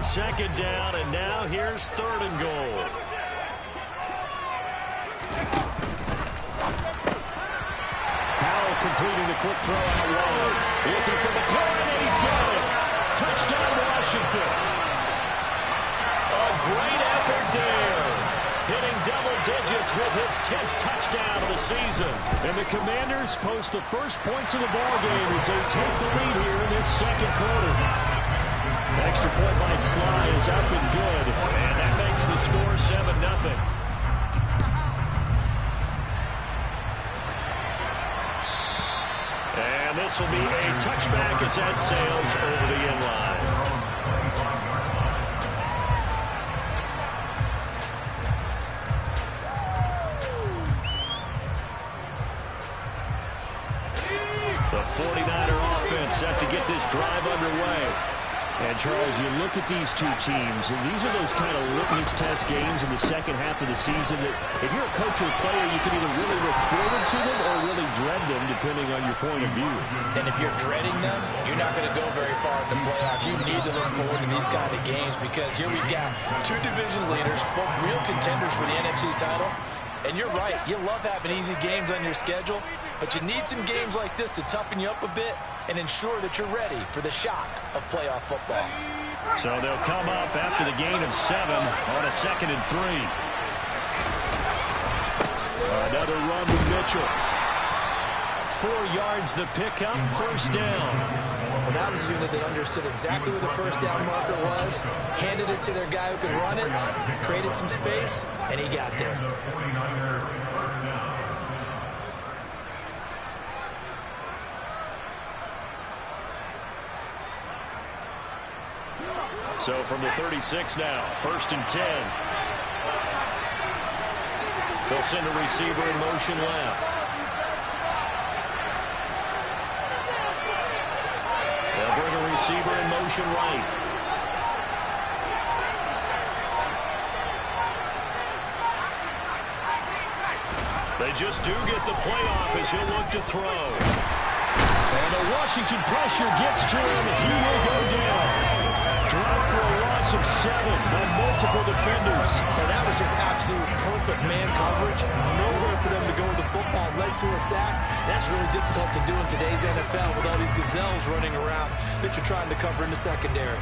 second down, and now here's third and goal. Powell completing the quick throw out wide. Looking for McLaurin, and he's got it. Touchdown, Washington. A great effort there. Hitting double digits with his 10th touchdown of the season. And the Commanders post the first points of the ballgame as they take the lead here in this second quarter. Extra point by Sly is up and good. And that makes the score 7-0. And this will be a touchback as that sails over the end line. The 49er offense set to get this drive underway. And, Charles, you look at these two teams, and these are those kind of litmus test games in the second half of the season that if you're a coach or a player, you can either really look forward to them or really dread them, depending on your point of view. And if you're dreading them, you're not going to go very far in the playoffs. You need to look forward to these kind of games because here we've got two division leaders, both real contenders for the NFC title. And you're right, you love having easy games on your schedule, but you need some games like this to toughen you up a bit and ensure that you're ready for the shock of playoff football. So they'll come up after the gain of 7 on a 2nd and 3. Another run with Mitchell. 4 yards the pickup, first down. Well, that was a unit that understood exactly where the first down marker was, handed it to their guy who could run it, created some space, and he got there. So from the 36 now, 1st and 10. They'll send a receiver in motion left. They'll bring a receiver in motion right. They just do get the playoff as he'll look to throw. And the Washington pressure gets to him. He will go down. Drop for a loss of 7 by multiple defenders. And that was just absolute perfect man coverage. Nowhere for them to go with the football. Led to a sack. That's really difficult to do in today's NFL with all these gazelles running around that you're trying to cover in the secondary.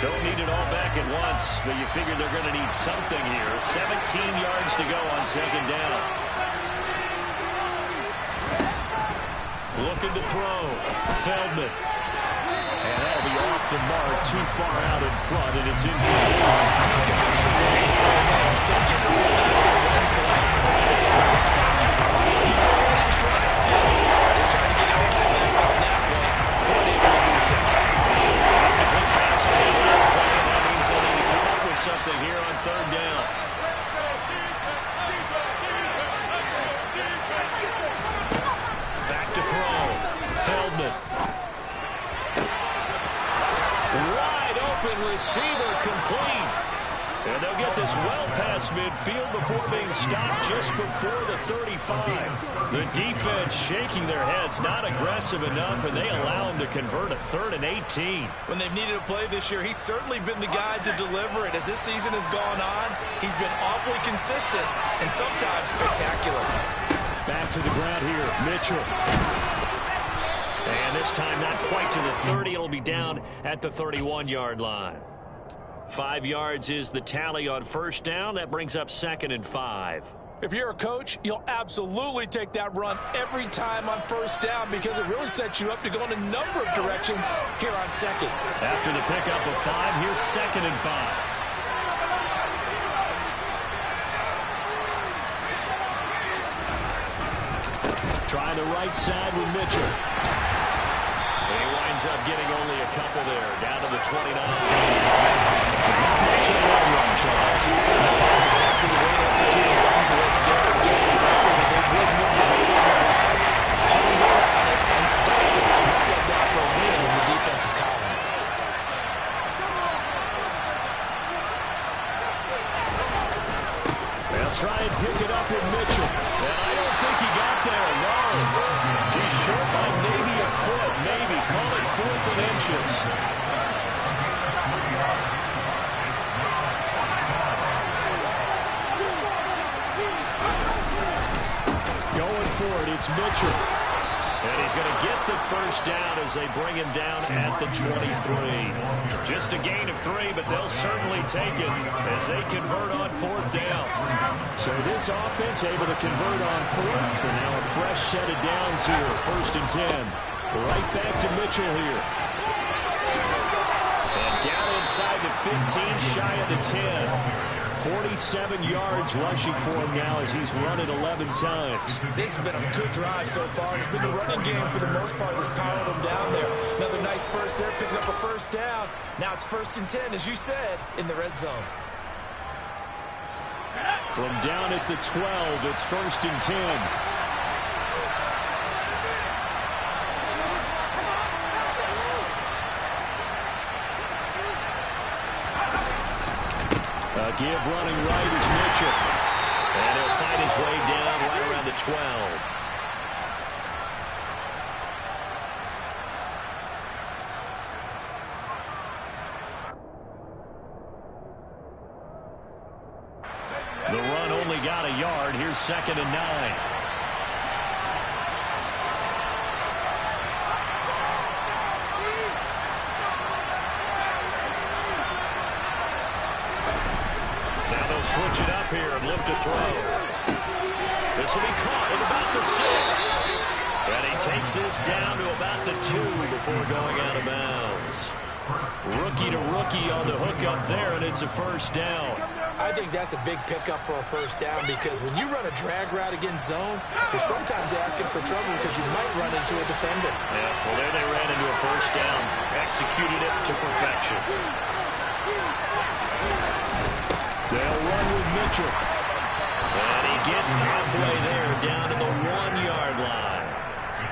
Don't need it all back at once, but you figure they're going to need something here. 17 yards to go on 2nd down. Looking to throw. Feldman. And that'll be off the mark, too far out in front, and it's incomplete. Don't get rid of that. Sometimes you go ahead and try to. They try to get out of the back on that one. Weren't able to do so. Complete pass on the last play, and that means they'll need to come up with something here on 3rd down. Back to throw. Feldman. Wide open receiver complete. And they'll get this well past midfield before being stopped just before the 35. The defense shaking their heads, not aggressive enough, and they allow him to convert a 3rd and 18. When they've needed a play this year, he's certainly been the guy to deliver it. As this season has gone on, he's been awfully consistent and sometimes spectacular. Back to the ground here, Mitchell. And this time not quite to the 30. It'll be down at the 31-yard line. 5 yards is the tally on 1st down. That brings up 2nd and 5. If you're a coach, you'll absolutely take that run every time on 1st down because it really sets you up to go in a number of directions here on 2nd. After the pickup of 5, here's 2nd and 5. Trying the right side with Mitchell. And he winds up getting only a couple there, down to the 29. Much of a run, Charles. That's exactly the way to execute a run blitz there. It gets directly that they would move the ball on the ground, hung around it, and stopped it. Not get back for a win in the defense's column. They'll try and pick it up with Mitchell. And I don't think he got there. No. He's short by Going for it, it's Mitchell. And he's going to get the first down as they bring him down at the 23. Just a gain of 3, but they'll certainly take it as they convert on 4th down. So this offense able to convert on 4th, and now a fresh set of downs here, 1st and 10. Right back to Mitchell here. And down inside the 15, shy of the 10. 47 yards rushing for him now as he's run it 11 times. This has been a good drive so far. It's been a running game for the most part that's powered him down there. Another nice burst there, picking up a first down. Now it's 1st and 10, as you said, in the red zone. From down at the 12, it's 1st and 10. Give running right is Mitchell. And he'll find his way down right around the 12. The run only got a yard. Here's 2nd and 9. Switch it up here and look to throw. This will be caught at about the 6. And he takes this down to about the 2 before going out of bounds. Rookie to rookie on the hook up there, and it's a first down. I think that's a big pickup for a first down because when you run a drag route against zone, you're sometimes asking for trouble because you might run into a defender. Yeah, well, there they ran into a first down. Executed it to perfection. They'll run with Mitchell. And he gets halfway there, down to the 1-yard line.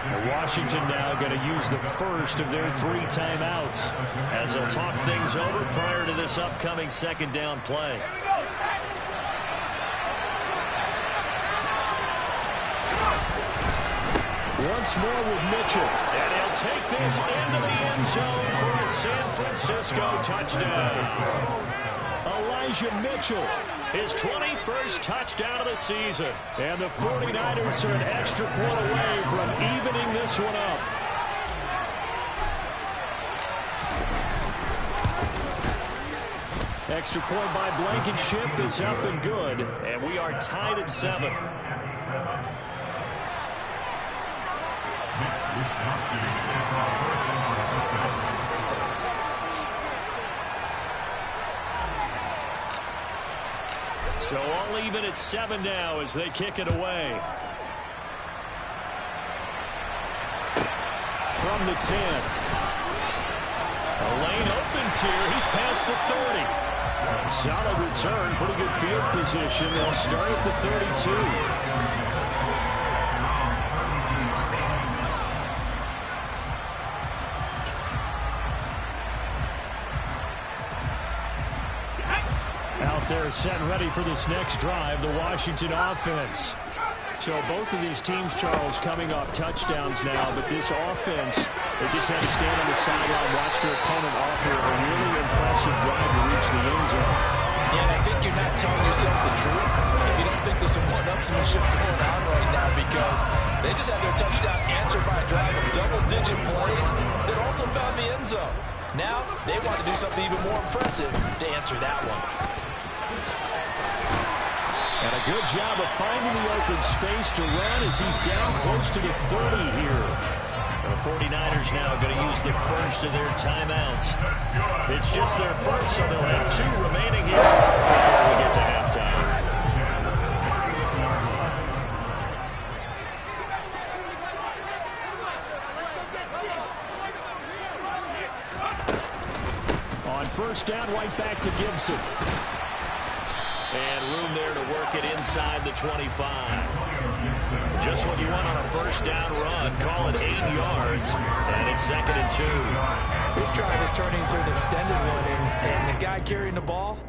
And Washington now going to use the first of their 3 timeouts as they'll talk things over prior to this upcoming 2nd down play. Once more with Mitchell. And he'll take this into the end zone for a San Francisco touchdown. Elijah Mitchell, his 21st touchdown of the season. And the 49ers are an extra point away from evening this one up. Extra point by Blankenship is up and good. And we are tied at 7. So all even at 7 now as they kick it away. From the 10. A lane opens here. He's past the 30. Solid return. Pretty good field position. They'll start at the 32. They're set and ready for this next drive, the Washington offense. So both of these teams, Charles, coming off touchdowns now, but this offense, they just had to stand on the sideline, watch their opponent offer a really impressive drive to reach the end zone. Yeah, and I think you're not telling yourself the truth if you don't think there's some one-upsmanship going on right now because they just had their touchdown answered by a drive of double-digit plays that also found the end zone. Now they want to do something even more impressive to answer that one. And a good job of finding the open space to run as he's down close to the 30 here. The 49ers now going to use the first of their timeouts. It's just their first, so they'll have 2 remaining here before we get to halftime. On first down, right back to Gibson. And room there to work it inside the 25. Just what you want on a first down run. Call it 8 yards. And it's 2nd and 2. This drive is turning into an extended one. And the guy carrying the ball,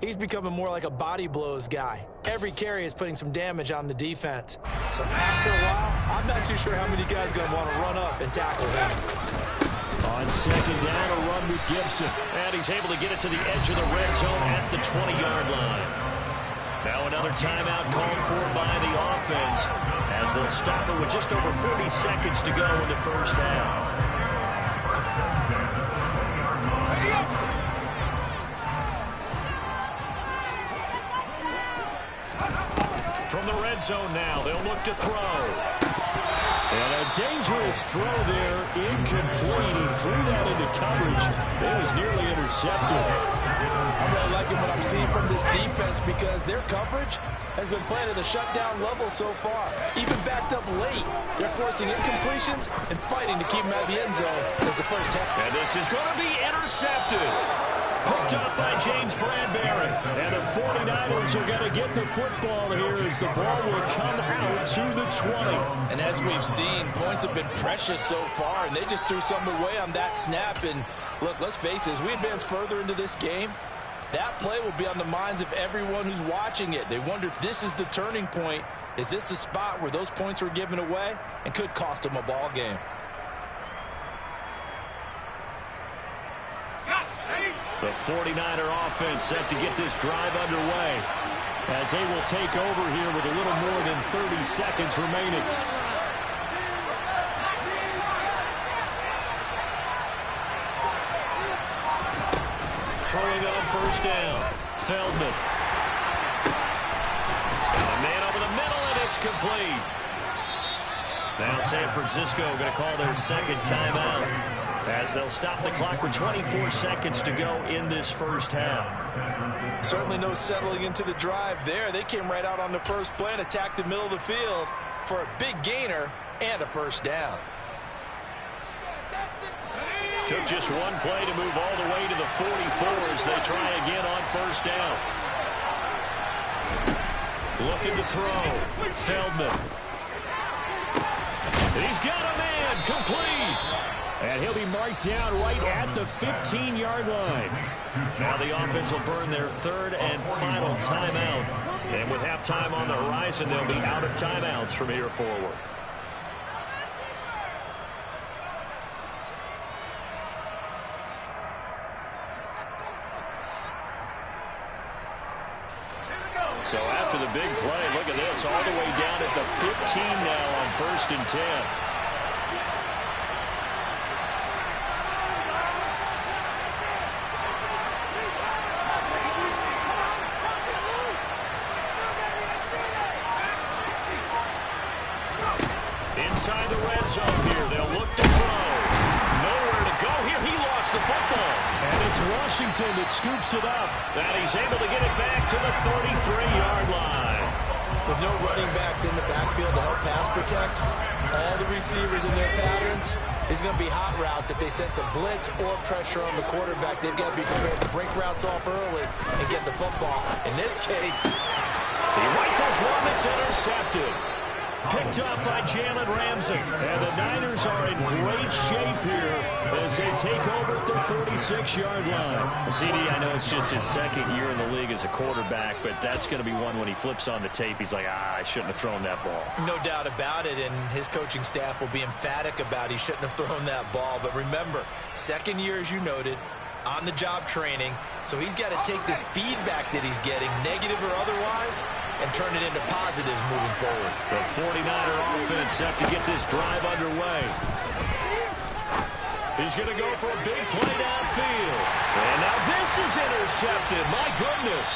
he's becoming more like a body blows guy. Every carry is putting some damage on the defense. So after a while, I'm not too sure how many guys are going to want to run up and tackle him. On second down, a run with Gibson. And he's able to get it to the edge of the red zone at the 20-yard line. Now another timeout called for by the offense as as they'll stop it with just over 40 seconds to go in the first half. From the red zone now, they'll look to throw. And a dangerous throw there, incomplete. He threw that into coverage. It was nearly intercepted. I'm really liking what I'm seeing from this defense because their coverage has been playing at a shutdown level so far. Even backed up late, they're forcing incompletions and fighting to keep them out of the end zone as the first half. And this is going to be intercepted. Picked up by James Bradbury. And the 49ers are going to get the football here as the ball will come out to the 20. And as we've seen, points have been precious so far, and they just threw some away on that snap. And look, let's face it, as we advance further into this game, that play will be on the minds of everyone who's watching it. They wonder if this is the turning point. Is this the spot where those points were given away and could cost them a ball game? The 49er offense set to get this drive underway as they will take over here with a little more than 30 seconds remaining. Throwing on first down, Feldman. And a man over the middle, and it's complete. Now San Francisco going to call their second timeout as they'll stop the clock with 24 seconds to go in this first half. Certainly no settling into the drive there. They came right out on the first play and attacked the middle of the field for a big gainer and a first down. Took just one play to move all the way to the 44 as they try again on first down. Looking to throw. Feldman. He's got a man. Complete. And he'll be marked down right at the 15-yard line. Now the offense will burn their third and final timeout. And with halftime on the horizon, they'll be out of timeouts from here forward. So after the big play, look at this, all the way down at the 15 now on 1st and 10. Inside the red zone here, they'll look to throw. Nowhere to go here. He lost the football. And it's Washington that scoops it up. And he's able to get it back to the 33-yard line. With no running backs in the backfield to help pass protect, all the receivers in their patterns is going to be hot routes if they sense a blitz or pressure on the quarterback. They've got to be prepared to break routes off early and get the football. In this case, he rifles one, it's intercepted. Picked up by Jalen Ramsey. And the Niners are in great shape here as they take over at the 46-yard line. CD, I know it's just his second year in the league as a quarterback, but that's going to be one when he flips on the tape. He's like, I shouldn't have thrown that ball. No doubt about it, and his coaching staff will be emphatic about he shouldn't have thrown that ball. But remember, second year, as you noted, on-the-job training, so he's got to take this feedback that he's getting, negative or otherwise, and turn it into positives moving forward. The 49er offense set to get this drive underway. He's going to go for a big play downfield. And now this is intercepted. My goodness.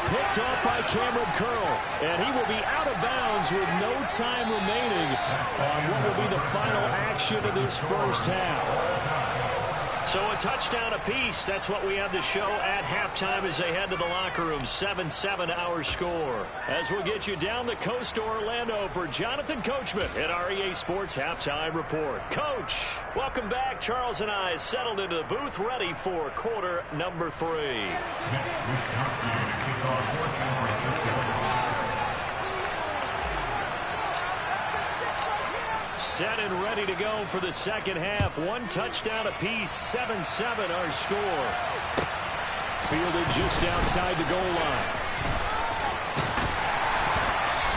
Picked up by Cameron Curl. And he will be out of bounds with no time remaining on what will be the final action of this first half. So a touchdown apiece. That's what we have to show at halftime as they head to the locker room. 7-7 our score. As we'll get you down the coast to Orlando for Jonathan Coachman at our EA Sports Halftime Report. Coach, welcome back. Charles and I settled into the booth ready for quarter number 3. Set and ready to go for the second half. One touchdown apiece, 7-7 our score. Fielded just outside the goal line.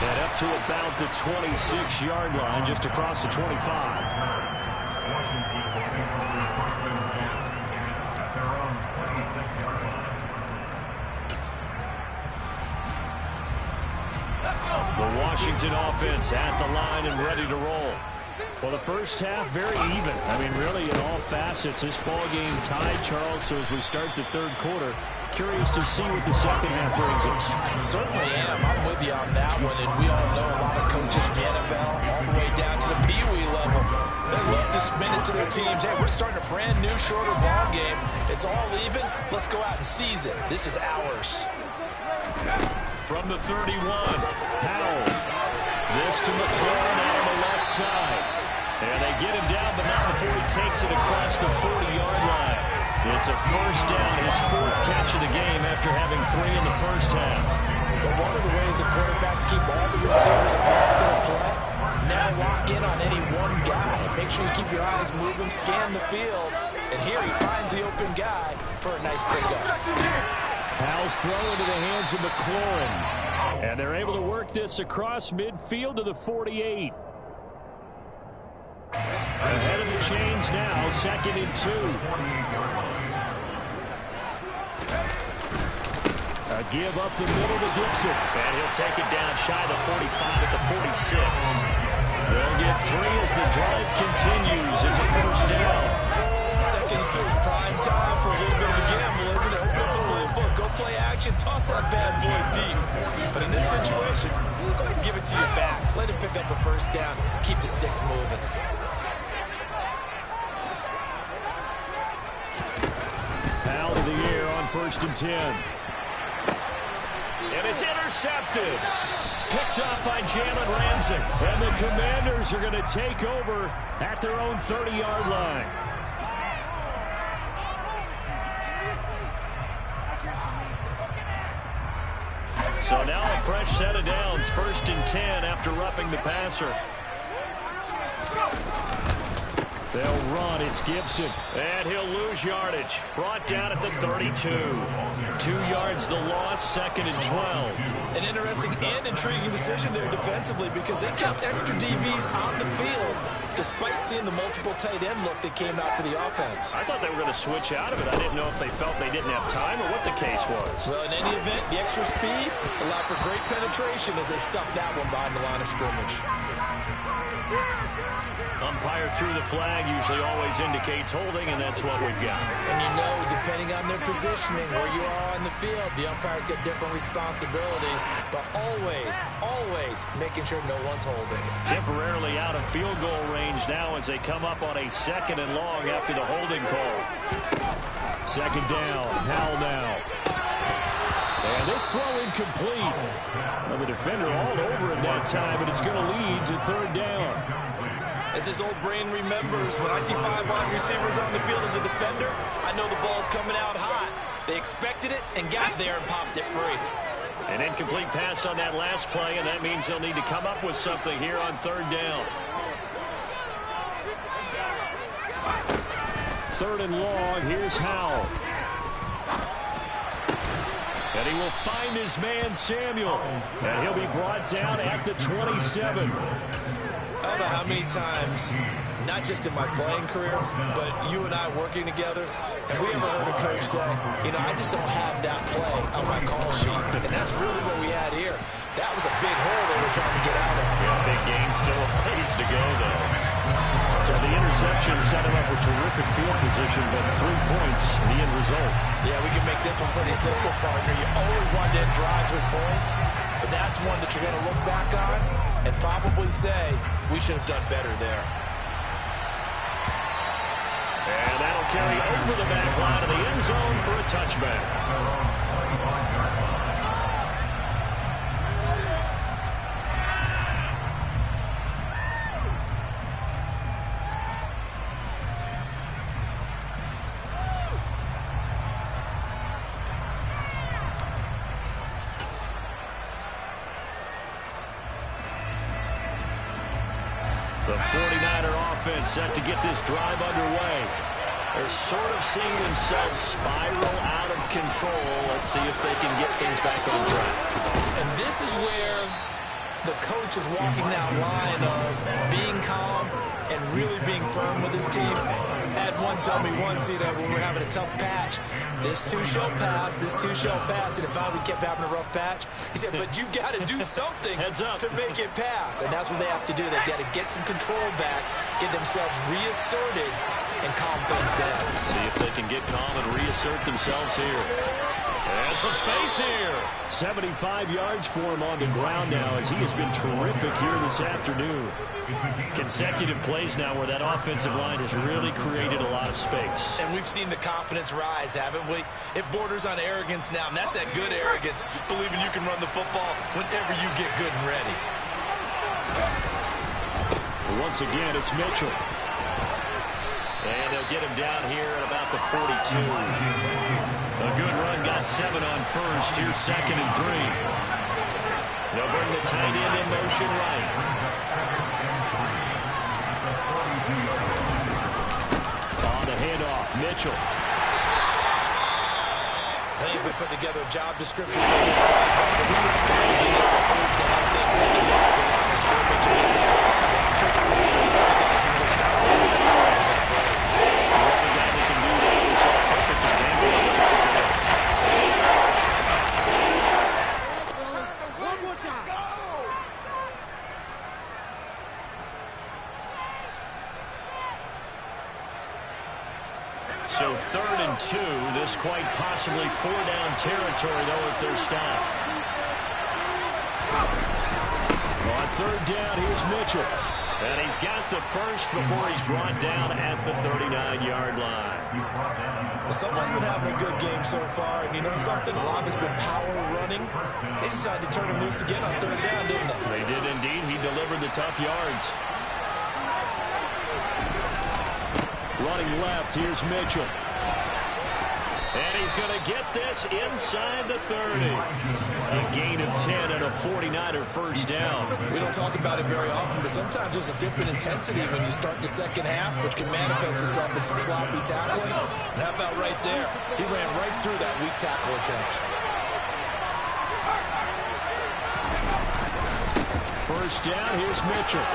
And up to about the 26-yard line, just across the 25. The Washington offense at the line and ready to roll. Well, the first half, very even. I mean, really, in all facets, this ball game tied, Charles. So as we start the third quarter, curious to see what the second half brings us. Certainly am. I'm with you on that one. And we all know a lot of coaches in the NFL, all the way down to the Pee-wee level, they love to spin it to their teams. Hey, we're starting a brand new, shorter ball game. It's all even. Let's go out and seize it. This is ours. From the 31, Howell. This to McLaurin out on the left side. And they get him down, but not before he takes it across the 40-yard line. It's a first down, his fourth catch of the game after having 3 in the first half. But one of the ways the quarterbacks keep all the receivers all going to play, now lock in on any one guy. Make sure you keep your eyes moving, scan the field, and here he finds the open guy for a nice pickup. Howell's throw into the hands of McLaurin. And they're able to work this across midfield to the 48. Ahead of the chains now, 2nd and 2. A give up the middle to Gibson. And he'll take it down shy of the 45 at the 46. They'll get 3 as the drive continues. It's a first down. 2nd and 2 is prime time for a little bit of a gamble, isn't it? Open up the playbook, go play action, toss that bad boy deep. But in this situation, go ahead and give it to your back. Let him pick up a first down. Keep the sticks moving. Out of the air on 1st and 10. And it's intercepted. Picked up by Jalen Ramsey. And the Commanders are going to take over at their own 30-yard line. So now a fresh set of downs, 1st and 10 after roughing the passer. They'll run. It's Gibson. And he'll lose yardage. Brought down at the 32. 2 yards the loss, 2nd and 12. An interesting and intriguing decision there defensively because they kept extra DBs on the field despite seeing the multiple tight end look that came out for the offense. I thought they were going to switch out of it. I didn't know if they felt they didn't have time or what the case was. Well, in any event, the extra speed allowed for great penetration as they stuffed that one behind the line of scrimmage. Umpire threw the flag, usually always indicates holding, and that's what we've got. And you know, depending on their positioning, where you are on the field, the umpires get different responsibilities, but always making sure no one's holding. Temporarily out of field goal range now as they come up on a 2nd and long after the holding call. 2nd down, Howell now. And this throw incomplete. Well, the defender all over it that time, but it's going to lead to 3rd down. As his old brain remembers, when I see 5 wide receivers on the field as a defender, I know the ball's coming out hot. They expected it and got there and popped it free. An incomplete pass on that last play, and that means they'll need to come up with something here on 3rd down. 3rd and long, here's Howell. And he will find his man, Samuel. And he'll be brought down at the 27. I don't know how many times, not just in my playing career, but you and I working together, have we ever heard a coach say, you know, I just don't have that play on my call sheet. And that's really what we had here. That was a big hole they were trying to get out of. Yeah, big gain, still a ways to go, though. So the interception set him up with terrific field position, but 3 points, the end result. Yeah, we can make this one pretty simple, partner. You always want to end drives with points, but that's one that you're going to look back on and probably say, we should have done better there. And that'll carry over the back line of the end zone for a touchback. The 49er offense set to get this drive underway. They're sort of seeing themselves spiral out of control. Let's see if they can get things back on track. And this is where the coach is walking that line of being calm and really being firm with his team. Had one tell me once, when we were having a tough patch, this too shall pass, this too shall pass. And if we kept having a rough patch, he said, but you got to do something to make it pass. And that's what they have to do. They've got to get some control back, get themselves reasserted, and calm things down. See if they can get calm and reassert themselves here. And some space here. 75 yards for him on the ground now as he has been terrific here this afternoon. Consecutive plays now where that offensive line has really created a lot of space. And we've seen the confidence rise, haven't we? It borders on arrogance now, and that's that good arrogance, believing you can run the football whenever you get good and ready. Once again, it's Mitchell. And they'll get him down here at about the 42. A good run, got 7 on first. Here's 2nd and 3. They'll bring the tight end in motion right. On the handoff, Mitchell. I think if we put together a job description for him, he would start being able to hold down things in the middle of the line of scrimmage and be able to take out the blockers. One of the guys who goes sideline to sideline and make plays. One guy that can do that. We saw a perfect example of it right there. So 3rd and 2. This quite possibly 4-down territory, though, if they're stopped. On 3rd down, here's Mitchell. And he's got the first before he's brought down at the 39-yard line. Well, someone's been having a good game so far, and you know something? A lot has been power running. They decided to turn him loose again on 3rd down, didn't they? They did indeed. He delivered the tough yards. Running left, here's Mitchell. And he's going to get this inside the 30. A gain of 10 and a 49er first down. We don't talk about it very often, but sometimes there's a different intensity when you start the second half, which can manifest itself in some sloppy tackling. And how about right there? He ran right through that weak tackle attempt. First down, here's Mitchell.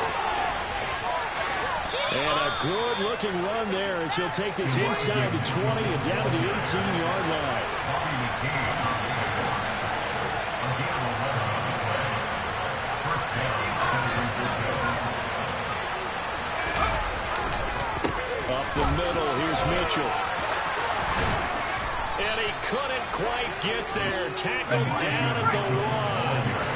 And a good-looking run there as he'll take this inside the 20 and down to the 18-yard line. Up the middle, here's Mitchell. And he couldn't quite get there. Tackled down at the 1.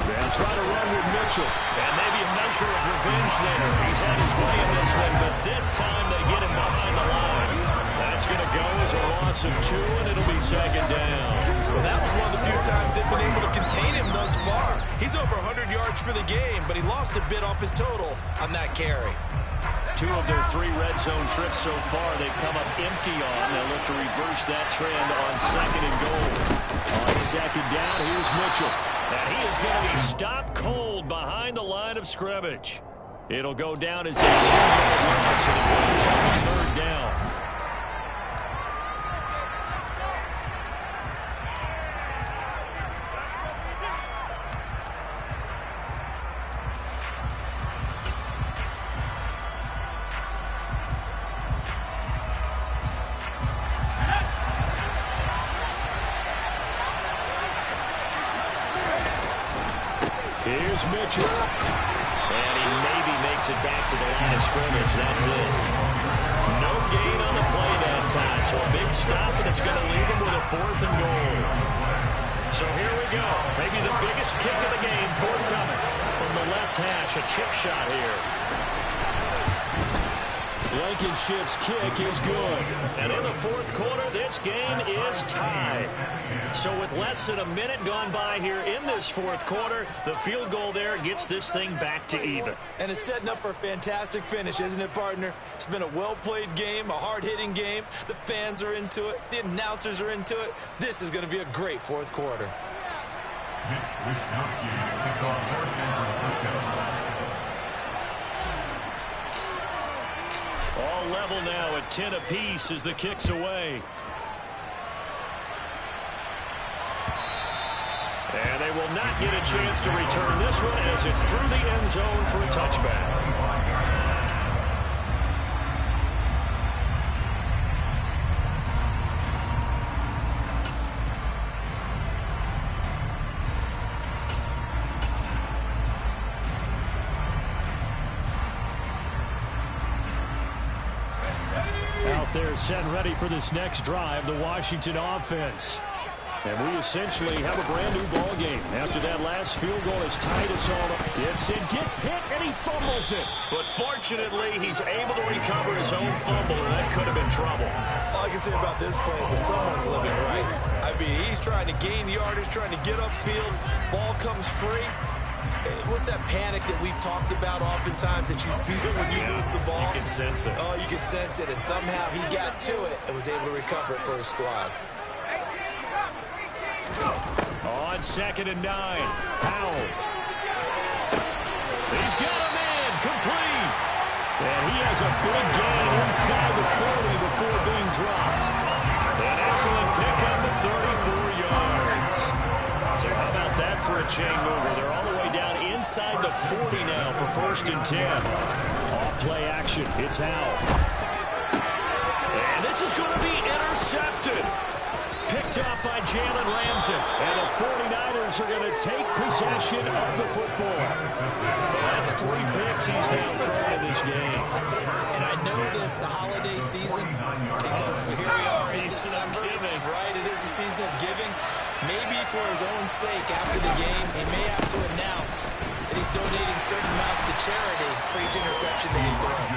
They'll try to run with Mitchell. And maybe a measure of revenge there. He's had his way in this one, but this time they get him behind the line. That's going to go as a loss of 2, and it'll be 2nd down. Well, that was one of the few times they've been able to contain him thus far. He's over 100 yards for the game, but he lost a bit off his total on that carry. 2 of their 3 red zone trips so far they've come up empty on. They'll look to reverse that trend on 2nd and goal. On 2nd down, here's Mitchell. And he is going to be stopped cold behind the line of scrimmage. It'll go down as a 2-yard loss, and it brings up 3rd down. Here's Mitchell. And he maybe makes it back to the line of scrimmage. That's it. No gain on the play that time. So a big stop, and it's going to leave him with a 4th and goal. So here we go. Maybe the biggest kick of the game forthcoming from the left hash. A chip shot here. Blankenship's kick is good. And in the 4th quarter, this game is tied. So with less than a minute gone by here in this 4th quarter, the field goal there gets this thing back to even. And it's setting up for a fantastic finish, isn't it, partner? It's been a well-played game, a hard-hitting game. The fans are into it. The announcers are into it. This is going to be a great 4th quarter. All level now at 10 apiece as the kick's away. And they will not get a chance to return this one as it's through the end zone for a touchback. They're set and ready for this next drive, the Washington offense. And we essentially have a brand new ball game. After that last field goal has tied us all up. Gibson gets hit and he fumbles it. But fortunately, he's able to recover his own fumble, and that could have been trouble. All I can say about this play is that someone's living right. I mean, he's trying to gain yardage, trying to get upfield. Ball comes free. What's that panic that we've talked about oftentimes that you feel when you lose the ball? You can sense it. Oh, you can sense it, and somehow he got to it and was able to recover it for his squad. On 2nd and 9, Howell. He's got a man, complete. And he has a big gain inside the 40 before being dropped. An excellent pickup of 34 yards. So how about that for a chain mover? They're all the way down inside the 40 now for 1st and 10. Off play action. It's Howell. And this is going to be intercepted. Picked up by Jalen Ramsey. And the 49ers are going to take possession of the football. That's 3 picks he's now thrown in this game. And I know this, the holiday season, because here we are in December, right? It is the season of giving. Maybe for his own sake, after the game, he may have to announce that he's donating certain amounts to charity for each interception that he throws.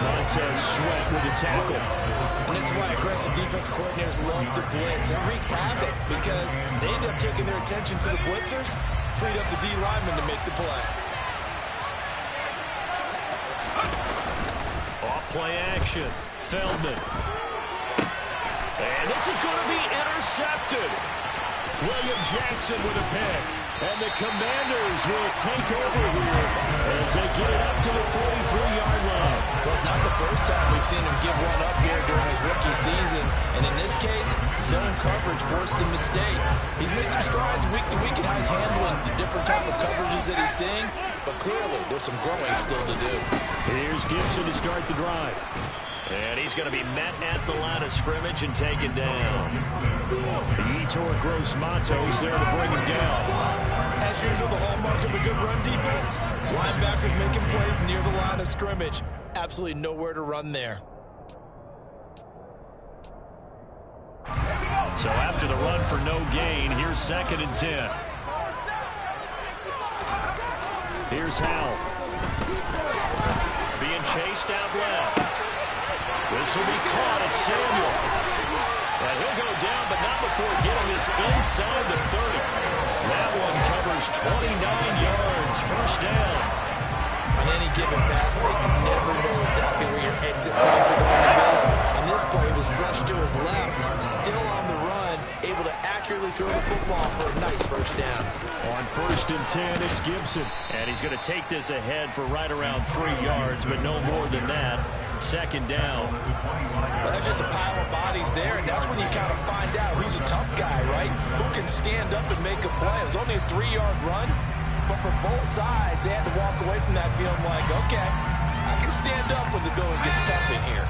Montez Sweat with the tackle. And this is why aggressive defense coordinators love to blitz. It wreaks havoc because they end up taking their attention to the blitzers, freed up the D lineman to make the play. Off play action. Feldman. And this is going to be intercepted. William Jackson with a pick. And the Commanders will take over here as they get it up to the 43-yard line. Well, it's not the first time we've seen him give one up here during his rookie season. And in this case, zone coverage forced the mistake. He's made some strides week to week in how he's handling the different type of coverages that he's seeing. But clearly, there's some growing still to do. Here's Gibson to start the drive. And he's going to be met at the line of scrimmage and taken down. Yetur Gross-Matos there to bring him down. As usual, the hallmark of a good run defense, linebackers making plays near the line of scrimmage. Absolutely nowhere to run there. So after the run for no gain, here's 2nd and 10. Here's Howell. Being chased out left. This will be caught at Samuel. And he'll go down, but not before getting this inside the 30. That one covers 29 yards. 1st down. On any given pass play, you never know exactly where your exit points are going to be. On this play, he was flushed to his left, still on the run, able to accurately throw the football for a nice 1st down. On 1st and 10, it's Gibson. And he's going to take this ahead for right around 3 yards, but no more than that. 2nd down. Well, there's just a pile of bodies there, and that's when you kind of find out who's a tough guy, right? Who can stand up and make a play. It was only a 3-yard run, but for both sides, they had to walk away from that feeling like, okay, I can stand up when the going gets tough in here.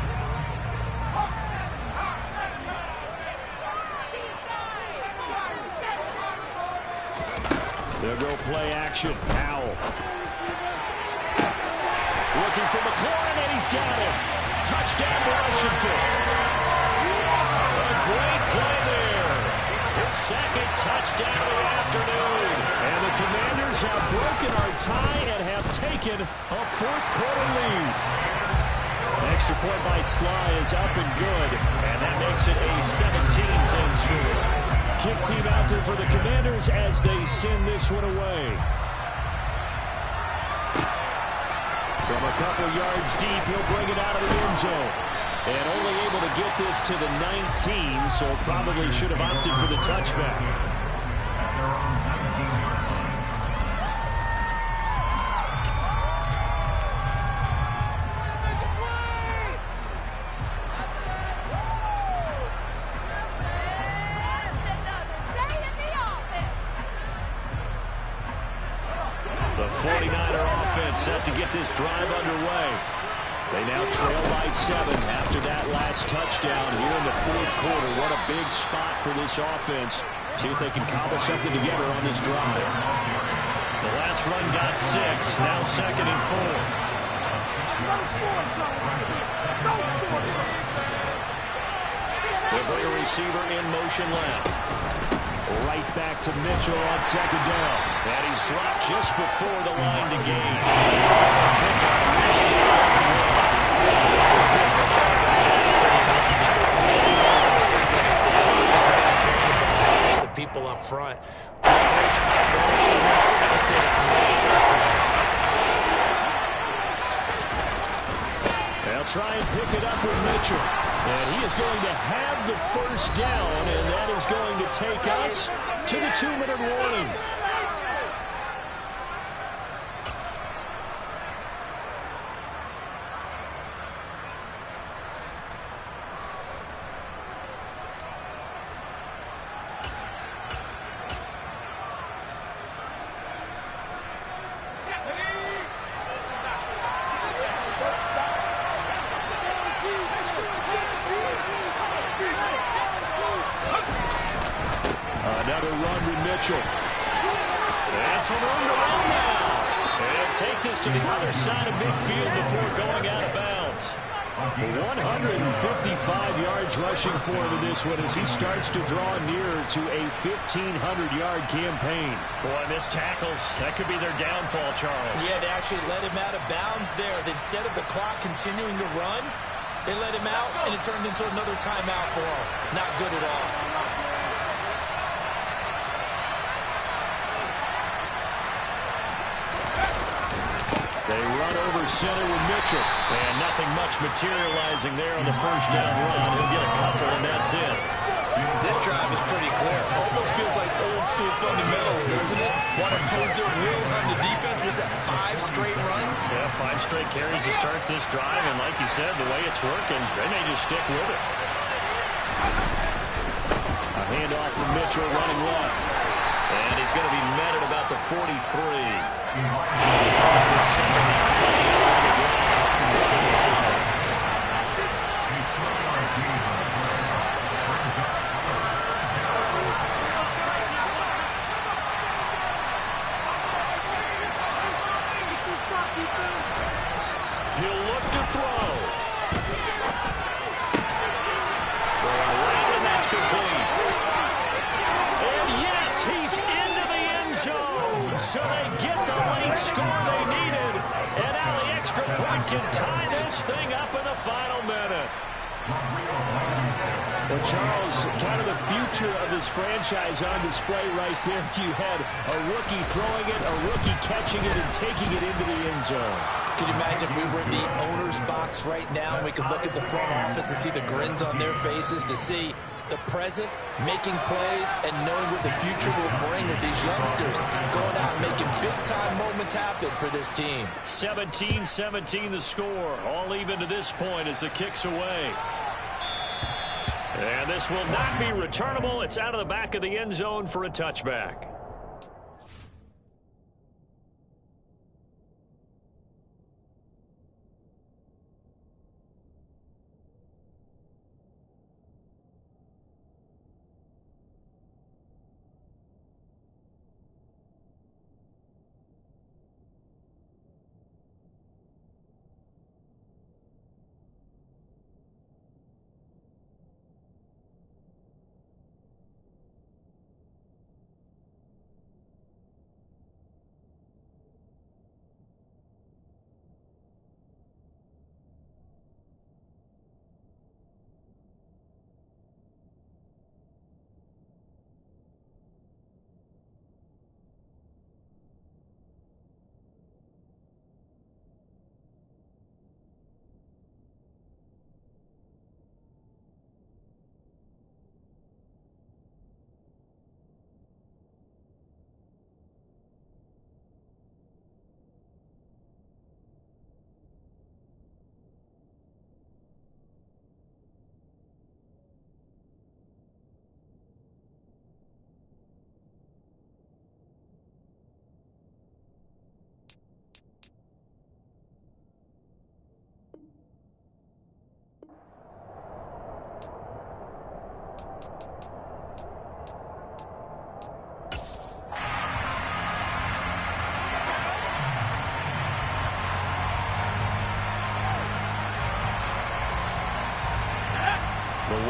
They'll go play action. Howell. Looking for McLaurin, and he's got him. Touchdown, Washington. A great play there. His 2nd touchdown of the afternoon. And the Commanders have broken our tie and have taken a 4th quarter lead. An extra point by Sly is up and good. And that makes it a 17-10 score. Kick team out there for the Commanders as they send this one away. From a couple yards deep, he'll bring it out of the end zone. And only able to get this to the 19, so probably should have opted for the touchback. 49er offense set to get this drive underway. They now trail by 7 after that last touchdown here in the fourth quarter. What a big spot for this offense. See if they can cobble something together on this drive. The last run got 6. Now 2nd and 4. They'll bring a receiver in motion left. Right back to Mitchell on 2nd down. And he's dropped just before the line to gain. People up front. Leverage, athleticism, they created some nice space for him. They'll try and pick it up with Mitchell. And he is going to have the first down, and that is going to take us to the 2-minute warning. Another run with Mitchell. And some room to run now. And take this to the other side of midfield before going out of bounds. 155 yards rushing for him in this one as he starts to draw nearer to a 1,500-yard campaign. Boy, missed tackles. That could be their downfall, Charles. Yeah, they actually let him out of bounds there. Instead of the clock continuing to run, they let him out, and it turned into another timeout for him. Not good at all. They run over center with Mitchell. And nothing much materializing there on the first down run. He'll get a couple, and that's it. This drive is pretty clear. Almost feels like old-school fundamentals, doesn't it? Want to pose their will on the defense? Was that 5 straight runs? Yeah, 5 straight carries to start this drive. And like you said, the way it's working, they may just stick with it. A handoff from Mitchell running left. And he's going to be met at about the 43. He'll look to throw. Throwing right, and that's complete. And yes, he's into the end zone. So they get the late score they needed. And now the extra point can tie this thing up in the final minute. Well, Charles, kind of the future of this franchise on display right there. You had a rookie throwing it, a rookie catching it, and taking it into the end zone. Could you imagine if we were in the owner's box right now and we could look at the front office and see the grins on their faces, to see the present making plays and knowing what the future will bring with these youngsters going out and making big-time moments happen for this team. 17-17 the score. All even to this point as the kick's away. And this will not be returnable. It's out of the back of the end zone for a touchback.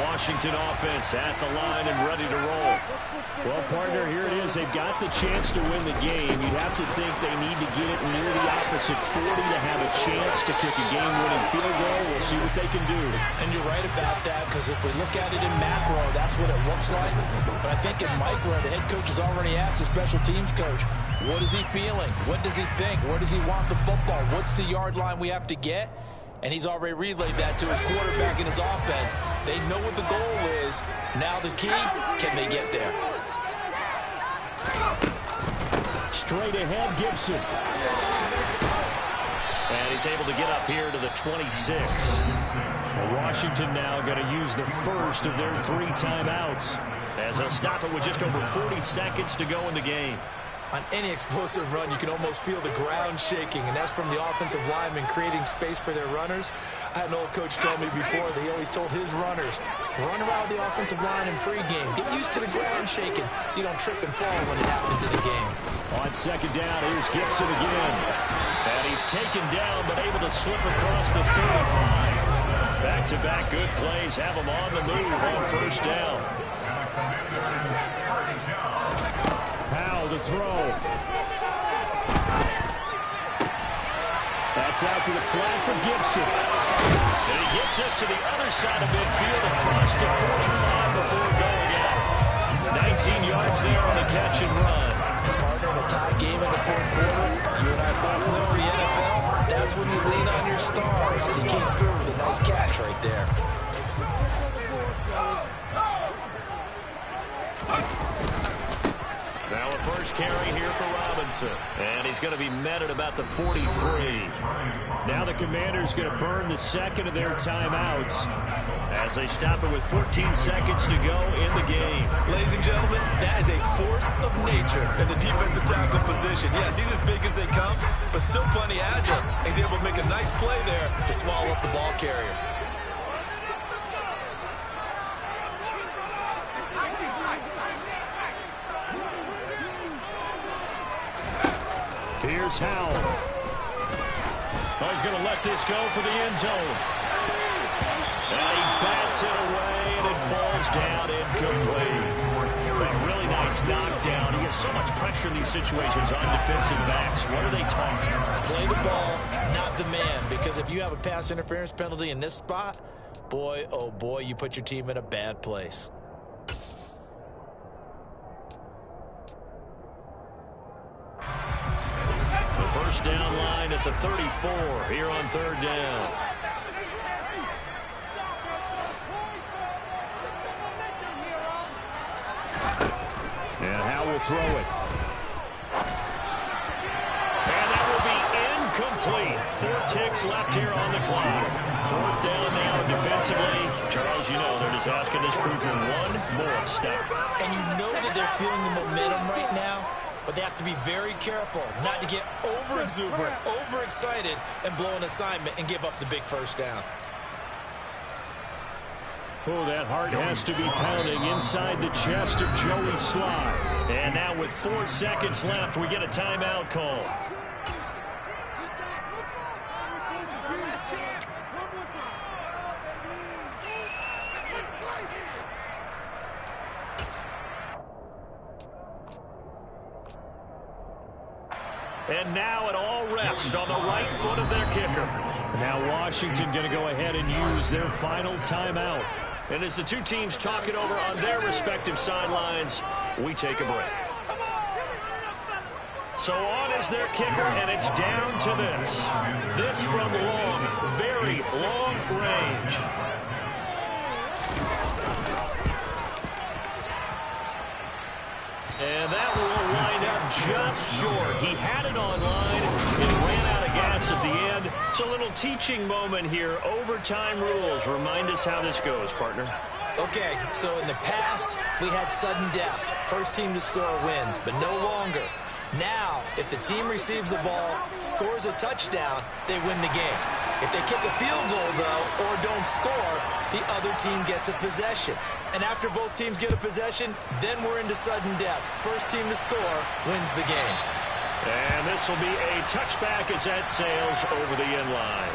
Washington offense at the line and ready to roll. Well, partner, here it is. They've got the chance to win the game. You'd have to think they need to get it near the opposite 40 to have a chance to kick a game-winning field goal. We'll see what they can do. And you're right about that, because if we look at it in macro, that's what it looks like. But I think in micro, the head coach has already asked the special teams coach, what is he feeling? What does he think? Where does he want the football? What's the yard line we have to get? And he's already relayed that to his quarterback and his offense. They know what the goal is. Now the key, can they get there? Straight ahead, Gibson. And he's able to get up here to the 26. Well, Washington now going to use the first of their 3 timeouts, as they'll stop it with just over 40 seconds to go in the game. On any explosive run, you can almost feel the ground shaking, and that's from the offensive linemen creating space for their runners. I had an old coach tell me before, he always told his runners, run around the offensive line in pregame. Get used to the ground shaking so you don't trip and fall when it happens in the game. On second down, here's Gibson again. And he's taken down, but able to slip across the 35. Back-to-back good plays have him on the move on first down. Powell to throw. That's out to the flat for Gibson. And he gets us to the other side of midfield across the 45 before going out. 19 yards there on the catch and run. Partner, in a tie game in the fourth quarter, you and I both know the NFL, that's when you lean on your stars, and he came through with a nice catch right there. Now a first carry here for Robinson. And he's going to be met at about the 43. Now the Commanders going to burn the second of their timeouts as they stop it with 14 seconds to go in the game. Ladies and gentlemen, that is a force of nature in the defensive tackle position. Yes, he's as big as they come, but still plenty agile. He's able to make a nice play there to swallow up the ball carrier. Here's Howell. Oh, he's going to let this go for the end zone. And he bats it away, and it falls down incomplete. A really nice knockdown. He gets so much pressure in these situations on defensive backs. What are they talking? Play the ball, not the man. Because if you have a pass interference penalty in this spot, boy, oh boy, you put your team in a bad place. First down line at the 34 here on third down. And Howe will throw it. And that will be incomplete. 4 ticks left here on the clock. Fourth down now defensively. Charles, you know they're just asking this crew for one more stop. And you know that they're feeling the momentum right now. But they have to be very careful not to get over-exuberant, overexcited, and blow an assignment and give up the big first down. Oh, that heart has to be pounding inside the chest of Joey Sly. And now with 4 seconds left, we get a timeout call. And now it all rests on the right foot of their kicker. Now Washington going to go ahead and use their final timeout. And as the two teams talk it over on their respective sidelines, we take a break. So on is their kicker, and it's down to this. This from long, very long range. And that will line up just short. He had it on line and ran out of gas at the end. It's a little teaching moment here. Overtime rules. Remind us how this goes, partner. Okay, so in the past, we had sudden death. First team to score wins, but no longer. Now, if the team receives the ball, scores a touchdown, they win the game. If they kick a field goal, though, or don't score, the other team gets a possession. And after both teams get a possession, then we're into sudden death. First team to score wins the game. And this will be a touchback as that sails over the end line.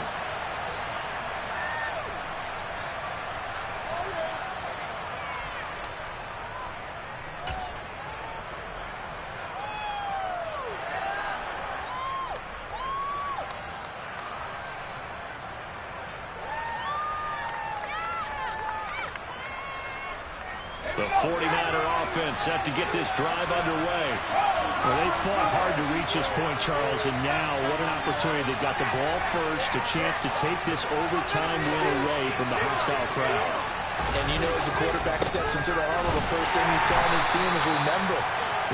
The 49er offense set to get this drive underway. Well, they fought hard to reach this point, Charles, and now what an opportunity. They've got the ball first, a chance to take this overtime win away from the hostile crowd. And you know, as the quarterback steps into the huddle, the first thing he's telling his team is, remember,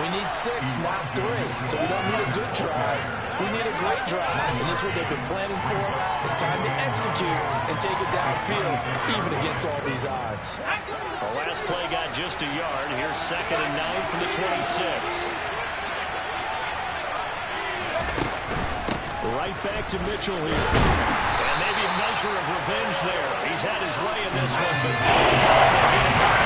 we need 6, not 3. So we don't need a good drive. We need a great drive. And this is what they've been planning for. It's time to execute and take it downfield, even against all these odds. The last play got just a yard. Here's 2nd and 9 from the 26. Right back to Mitchell here. And maybe a measure of revenge there. He's had his way in this one, but this time they get it back.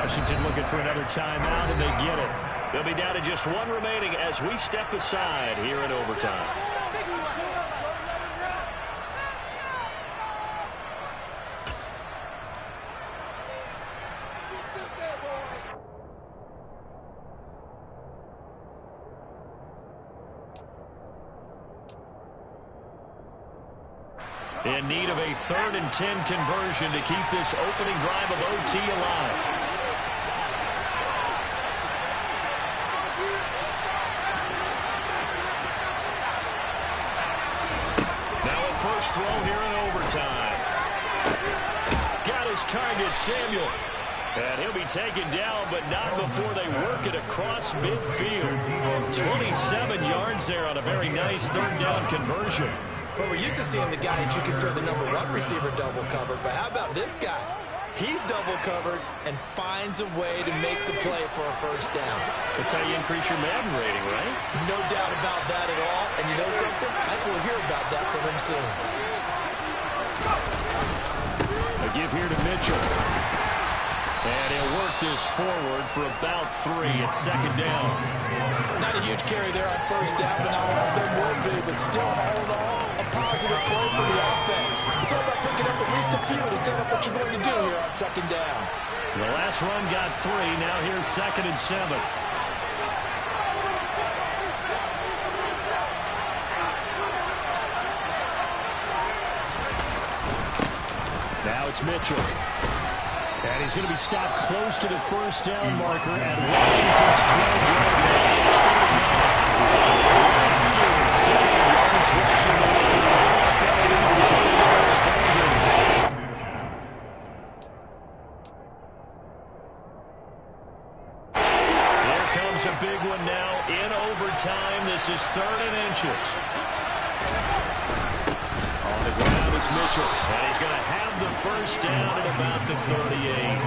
Washington looking for another timeout, and they get it. They'll be down to just 1 remaining as we step aside here in overtime. In need of a 3rd and 10 conversion to keep this opening drive of OT alive. Now a first throw here in overtime. Got his target, Samuel. And he'll be taken down, but not before they work it across midfield. 27 yards there on a very nice 3rd down conversion. Well, we're used to seeing the guy that you consider the #1 receiver double covered, but how about this guy? He's double covered and finds a way to make the play for a first down. That's how you increase your Madden rating, right? No doubt about that at all. And you know something? I think we'll hear about that from him soon. A give here to Mitchell. And he'll work this forward for about 3 at 2nd down. Not a huge carry there on first down, but not all there would be. But still, all in all, a positive play for the offense. It's all about picking up at least a few to set up what you're going to do here on 2nd down. The last run got 3. Now here's 2nd and 7. Now it's Mitchell. And he's going to be stopped close to the first down marker at Washington's 12-yard line. 7 yards rushing there for the Here comes a big one now in overtime. This is 3rd and inches. On the ground is Mitchell. And he's going to have the first down at about the 38.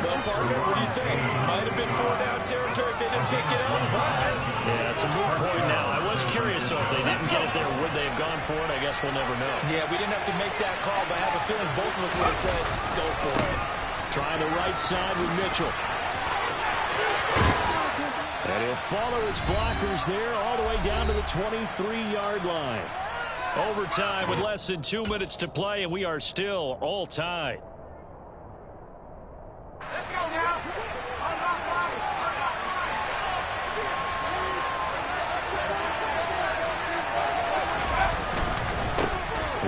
Well, partner, what do you think? Might have been 4-down territory if they didn't pick it up, but... Yeah, it's a moot point now. I was curious, so if they didn't get it there, would they have gone for it? I guess we'll never know. Yeah, we didn't have to make that call, but I have a feeling both of us would have said, go for it. Trying the right side with Mitchell. And he'll follow his blockers there all the way down to the 23-yard line. Overtime with less than 2 minutes to play, and we are still all tied. Let's go now.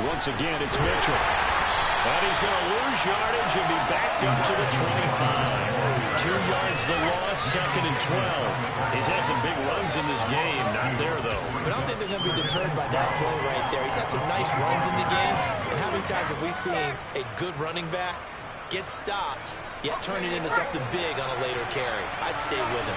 Once again, it's Mitchell. And he's going to lose yardage and be backed up to the 25. 2 yards the loss, 2nd and 12. He's had some big runs in this game. Not there, though. But I don't think they're going to be deterred by that play right there. He's had some nice runs in the game. And how many times have we seen a good running back get stopped, yet turn it into something big on a later carry? I'd stay with him.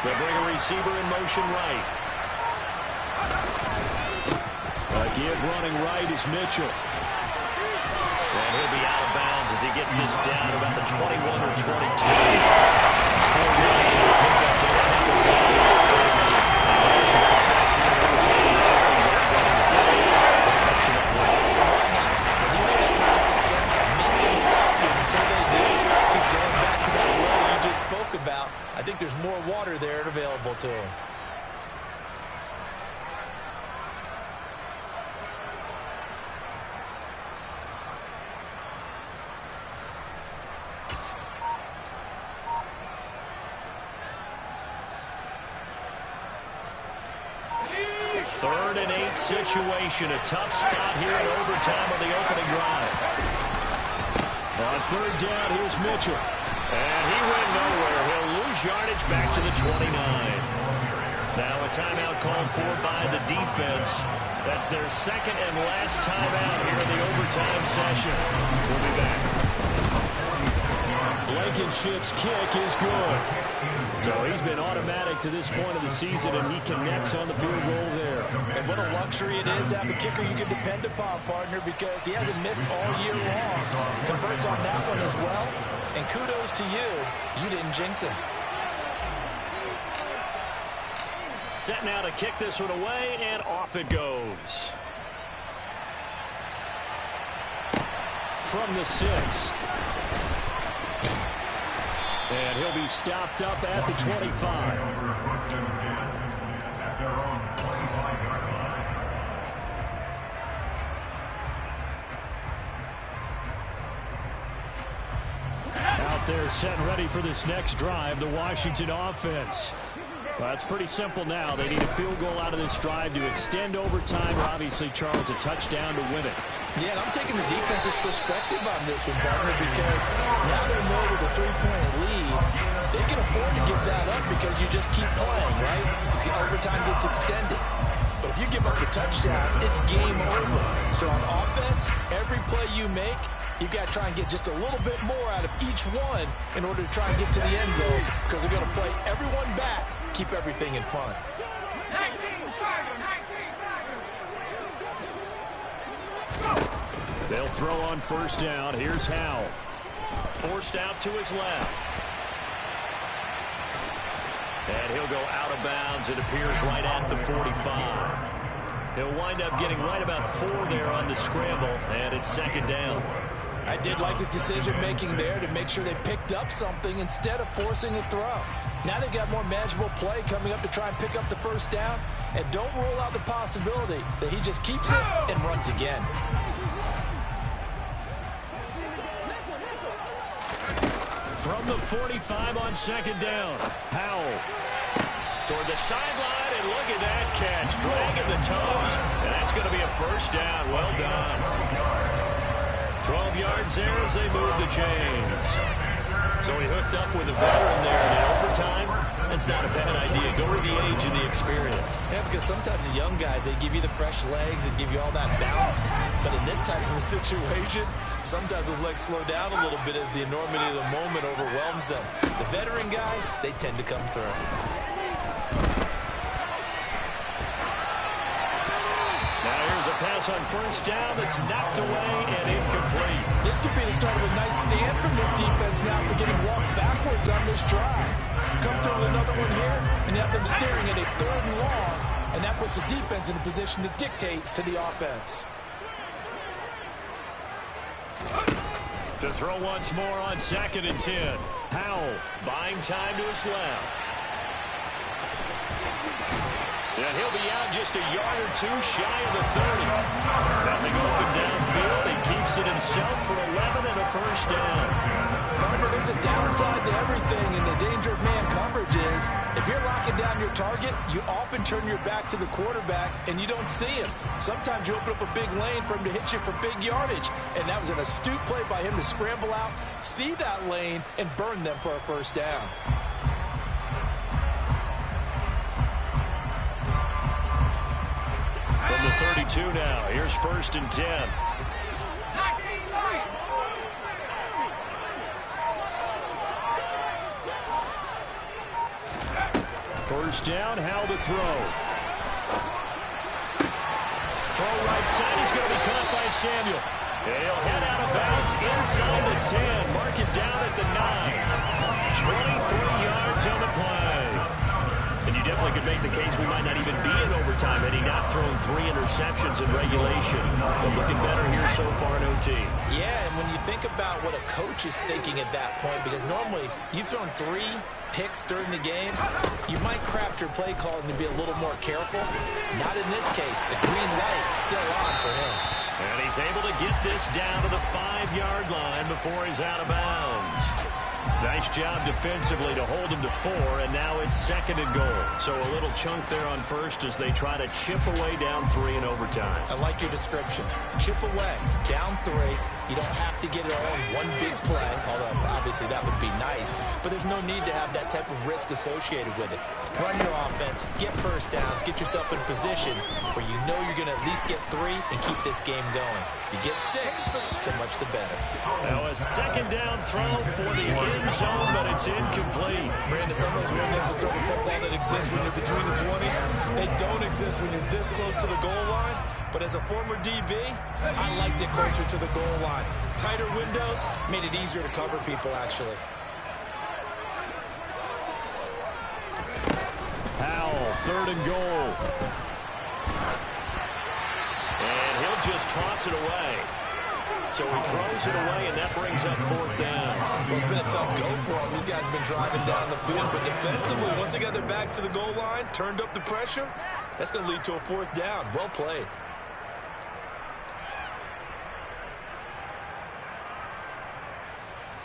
They'll bring a receiver in motion right. A give running right is Mitchell. And he'll be out of bounds as he gets this down about the 21 or 22. 4 yards on the pickup there. Some success here. Taking something back on the field. When you have that kind of success, make them stop you. Until they do, keep going back to that well you just spoke about. I think there's more water there available to him. 3rd and 8 situation. A tough spot here in overtime on the opening drive. On 3rd down, here's Mitchell. And he went nowhere. He'll lose yardage back to the 29. Now a timeout called for by the defense. That's their 2nd and last timeout here in the overtime session. We'll be back. Blankenship's kick is good. So he's been automatic to this point of the season, and he connects on the field goal there. And what a luxury it is to have a kicker you can depend upon, partner, because he hasn't missed all year long. Converts on that one as well. And kudos to you. You didn't jinx him. Set now to kick this one away, and off it goes. From the 6. And he'll be stopped up at the 25. Out there set and ready for this next drive, the Washington offense. Well, it's pretty simple now. They need a field goal out of this drive to extend overtime, or obviously, Charles, a touchdown to win it. Yeah, and I'm taking the defense's perspective on this one, partner, because now they're more with a 3-point lead. They can afford to give that up because you just keep playing, right? The overtime gets extended. But if you give up the touchdown, it's game over. So on offense, every play you make, you've got to try and get just a little bit more out of each one in order to try and get to the end zone, because they're going to play everyone back, keep everything in front. They'll throw on 1st down. Here's Howell. Forced out to his left. And he'll go out of bounds. It appears right at the 45. He'll wind up getting right about 4 there on the scramble, and it's 2nd down. I did like his decision-making there to make sure they picked up something instead of forcing a throw. Now they've got more manageable play coming up to try and pick up the 1st down, and don't rule out the possibility that he just keeps it and runs again. From the 45 on 2nd down, Howell toward the sideline, and look at that catch, dragging the toes, and that's going to be a 1st down. Well done. 12 yards there as they move the chains. So he hooked up with a veteran there, and in overtime, that's not a bad idea. Go with the age and the experience. Yeah, because sometimes the young guys, they give you the fresh legs and give you all that bounce. But in this type of a situation, sometimes those legs slow down a little bit as the enormity of the moment overwhelms them. The veteran guys, they tend to come through. Now here's a pass on 1st down that's knocked away and incomplete. This could be the start of a nice stand from this defense now for getting walked backwards on this drive. Come through with another one here and have them staring at a 3rd and long, and that puts the defense in a position to dictate to the offense. To throw once more on 2nd and 10. Howell buying time to his left. And he'll be out just a yard or 2 shy of the 30. Nothing open downfield. He keeps it himself for 11 and a 1st down. Partner, there's a downside to everything, and the danger of man coverage is if you're locking down your target, you often turn your back to the quarterback and you don't see him. Sometimes you open up a big lane for him to hit you for big yardage, and that was an astute play by him to scramble out, see that lane, and burn them for a 1st down. From the 32 now, here's 1st and 10. 1st down, Howell to throw. Throw right side, he's going to be caught by Samuel. He'll head out of bounds inside the 10. Mark it down at the 9. 23 yards on the play. And you definitely could make the case we might not even be in overtime had he not thrown 3 interceptions in regulation. But looking better here so far in OT. Yeah, and when you think about what a coach is thinking at that point, because normally you've thrown 3 picks during the game, you might craft your play calling to be a little more careful. Not in this case. The green light still on for him. And he's able to get this down to the 5-yard line before he's out of bounds. Nice job defensively to hold them to 4, and now it's 2nd and goal. So a little chunk there on first as they try to chip away down 3 in overtime. I like your description. Chip away, down 3. You don't have to get it all in one big play, although obviously that would be nice, but there's no need to have that type of risk associated with it. Run your offense, get first downs, get yourself in position where you know you're going to at least get 3 and keep this game going. If you get 6, so much the better. Now a 2nd down throw for the end zone, but it's incomplete. Brandon, some of those windows of throwing football that exist when you're between the 20s, they don't exist when you're this close to the goal line. But as a former DB, I liked it closer to the goal line. Tighter windows made it easier to cover people, actually. Howell, 3rd and goal. And he'll just toss it away. So he throws it away, and that brings up 4th down. Well, it's been a tough go for them. These guys have been driving down the field, but defensively, once they got their backs to the goal line, turned up the pressure, that's going to lead to a 4th down. Well played.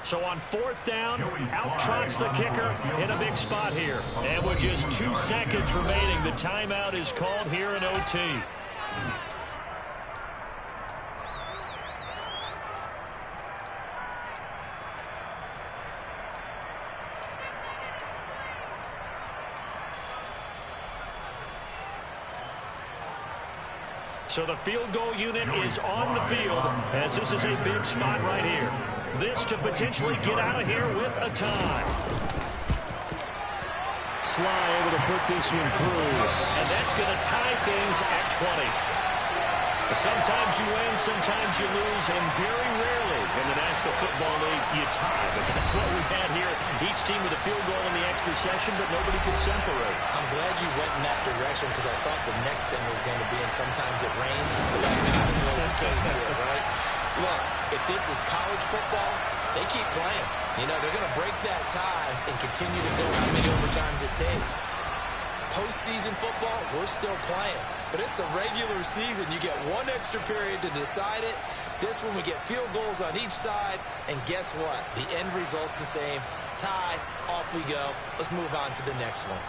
So on 4th down, out trots the kicker in a big spot here. And with just 2 seconds remaining, the timeout is called here in OT. So the field goal unit is on the field as this is a big spot right here. This to potentially get out of here with a tie. Sly able to put this one through. And that's going to tie things at 20. Sometimes you win, sometimes you lose, and very rarely in the National Football League you tie. But that's what we had here. Each team with a field goal in the extra session, but nobody could separate. I'm glad you went in that direction because I thought the next thing was going to be, and sometimes it rains. But that's not really the case here, right? Look, if this is college football, they keep playing. You know, they're going to break that tie and continue to go how many overtimes it takes. Postseason football, we're still playing. But it's the regular season. You get one extra period to decide it. This one, we get field goals on each side. And guess what? The end result's the same. Tie, off we go. Let's move on to the next one.